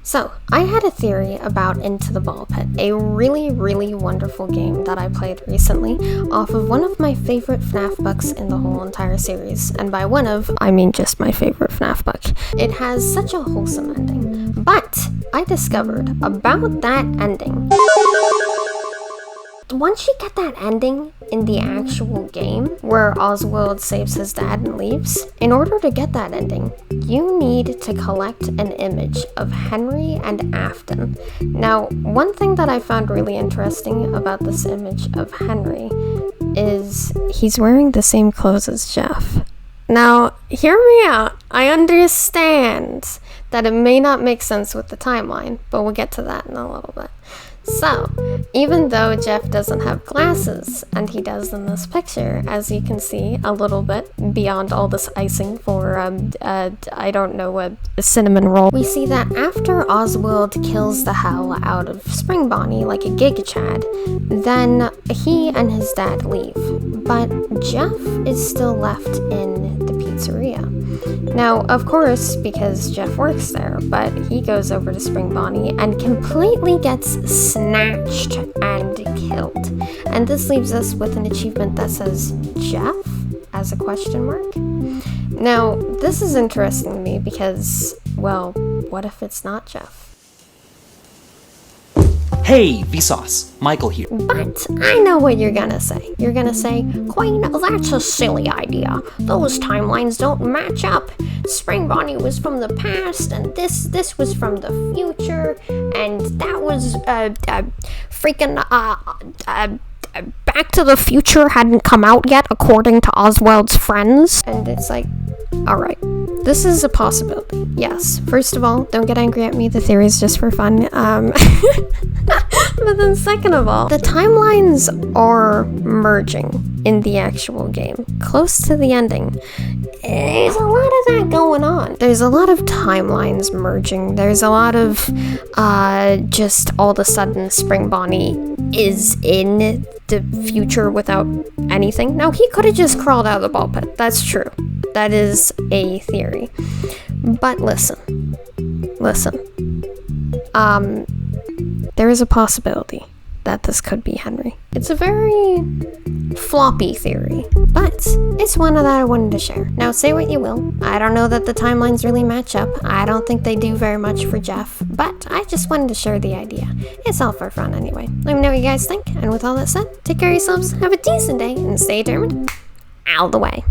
So, I had a theory about Into the Ball Pit, a really, really wonderful game that I played recently off of one of my favorite FNAF books in the whole entire series. And by one of, I mean just my favorite FNAF book. It has such a wholesome ending. But I discovered about that ending. Once you get that ending in the actual game, where Oswald saves his dad and leaves, in order to get that ending, you need to collect an image of Henry and Afton. Now, one thing that I found really interesting about this image of Henry is he's wearing the same clothes as Jeff. Now, hear me out. I understand that it may not make sense with the timeline, but we'll get to that in a little bit. So, even though Jeff doesn't have glasses, and he does in this picture, as you can see a little bit beyond all this icing for, I don't know, a cinnamon roll, we see that after Oswald kills the hell out of Spring Bonnie like a Giga Chad, then he and his dad leave. But Jeff is still left in the pizzeria. Now, of course, because Jeff works there, but he goes over to Spring Bonnie and completely gets snatched and killed. And this leaves us with an achievement that says Jeff as a question mark. Now, this is interesting to me because, well, what if it's not Jeff? Hey, Vsauce, Michael here. But I know what you're gonna say. You're gonna say, Queen, that's a silly idea. Those timelines don't match up. Spring Bonnie was from the past, and this was from the future, and that was, Back to the Future hadn't come out yet, according to Oswald's friends. And it's like, alright, this is a possibility. Yes, first of all, don't get angry at me, the theory is just for fun. But then second of all, the timelines are merging in the actual game, close to the ending. There's a lot of that going on. There's a lot of timelines merging. There's a lot of, just all of a sudden Spring Bonnie is in the future without anything. Now, he could have just crawled out of the ball pit. That's true. That is a theory. But listen. There is a possibility that this could be Henry. It's a very floppy theory, but it's one that I wanted to share. Now, say what you will. I don't know that the timelines really match up. I don't think they do very much for Jeff, but I just wanted to share the idea. It's all for fun anyway. Let me know what you guys think, and with all that said, take care of yourselves, have a decent day, and stay determined. Out of the way.